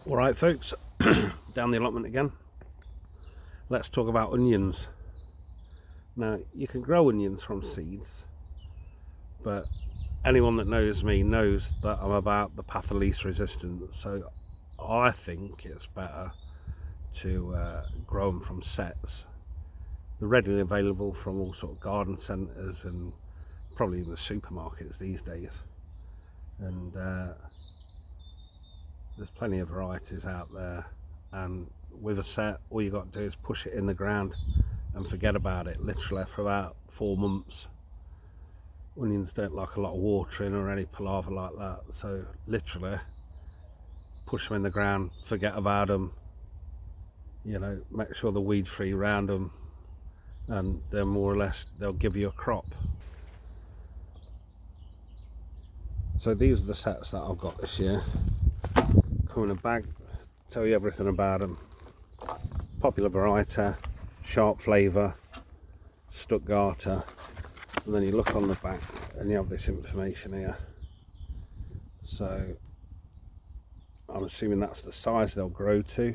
Alright folks, down the allotment again. Let's talk about onions. Now you can grow onions from seeds, but anyone that knows me knows that I'm about the path of least resistance, so I think it's better to grow them from sets. They're readily available from all sort of garden centres and probably in the supermarkets these days, and there's plenty of varieties out there, and with a set all you got to do is push it in the ground and forget about it, literally for about 4 months. Onions don't like a lot of watering or any palaver like that, so literally push them in the ground, forget about them, you know, make sure they're weed free around them, and they're more or less, they'll give you a crop. So these are the sets that I've got this year. Come in a bag, tell you everything about them. Popular variety, sharp flavour, Stuttgarter, and then you look on the back and you have this information here. So I'm assuming that's the size they'll grow to.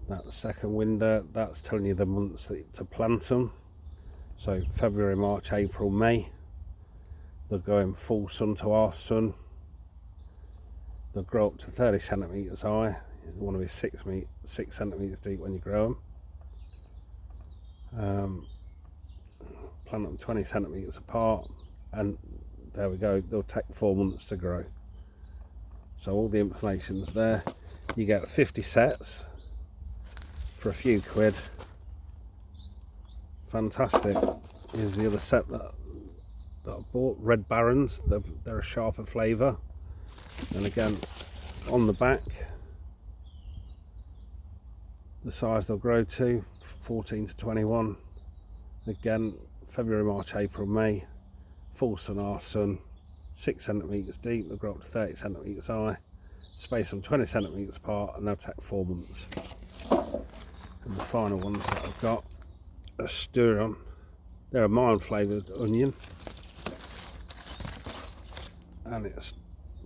That second window, that's telling you the months to plant them. So February, March, April, May. They'll go in full sun to half sun. They'll grow up to 30 centimetres high. You want to be 6 centimetres deep when you grow them. Plant them 20 centimetres apart, and there we go, they'll take 4 months to grow. So all the information's there. You get 50 sets for a few quid. Fantastic. Here's the other set that I bought, Red Barons. They're a sharper flavour, and again on the back the size they'll grow to, 14 to 21. Again, February, March, April, May, full sun, half sun, 6 centimetres deep. They'll grow up to 30 centimetres high, space them 20 centimetres apart, and they'll take 4 months. And the final ones that I've got are Sturon. They're a mild flavoured onion, and it's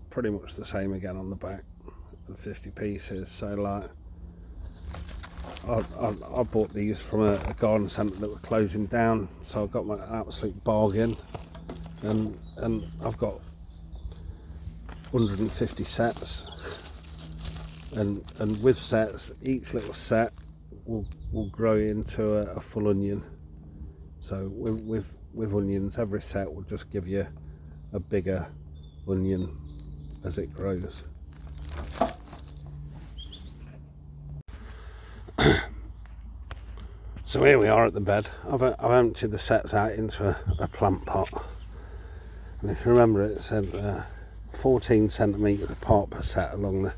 pretty much the same again on the back, the 50 pieces. So like I bought these from a garden centre that were closing down, so I got my absolute bargain, and I've got 150 sets, and with sets, each little set will grow into a full onion. So with onions, every set will just give you a bigger onion as it grows. So here we are at the bed. I've emptied the sets out into a plant pot, and if you remember, it said 14 centimetres apart per set along the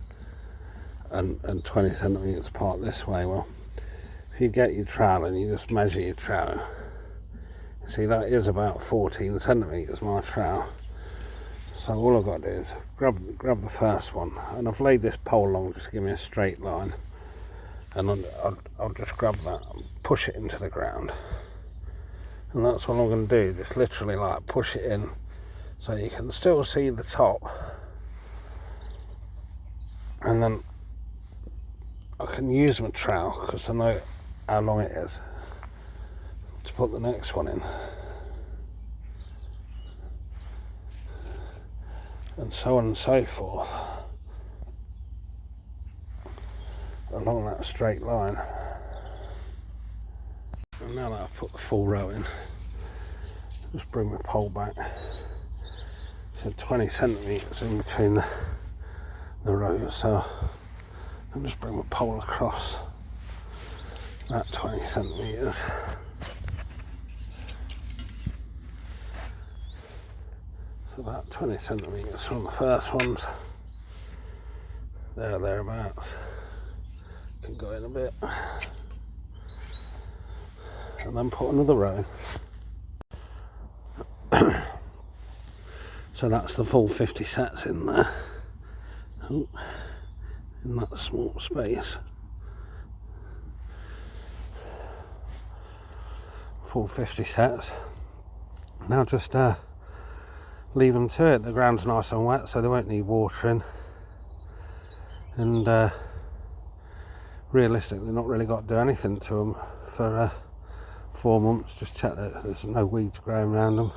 and 20 centimetres apart this way. Well, if you get your trowel and you just measure your trowel, see that is about 14 centimetres, my trowel. So all I've got to do is grab the first one, and I've laid this pole along just to give me a straight line, and I'll just grab that and push it into the ground. And that's what I'm going to do, just literally like push it in so you can still see the top, and then I can use my trowel, because I know how long it is, to put the next one in, and so on and so forth along that straight line. And now that I've put the full row in, just bring my pole back. So 20 centimetres in between the rows, so I'll just bring my pole across that 20 centimetres. So about 20 centimetres from the first ones. Thereabouts. Can go in a bit. And then put another row in. So that's the full 50 sets in there. Oh, in that small space. Full 50 sets. Now just leave them to it. The ground's nice and wet, so they won't need watering. and realistically not really got to do anything to them for 4 months. Just check that there's no weeds growing around them,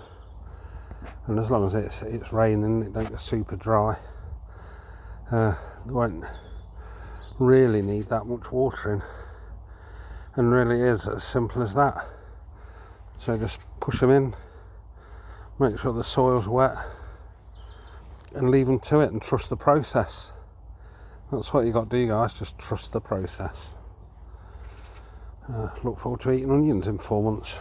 and as long as it's raining, it don't get super dry, they won't really need that much watering, and really is as simple as that. So just push them in, make sure the soil's wet, and leave them to it and trust the process. That's what you got to do, guys, just trust the process. Look forward to eating onions in 4 months.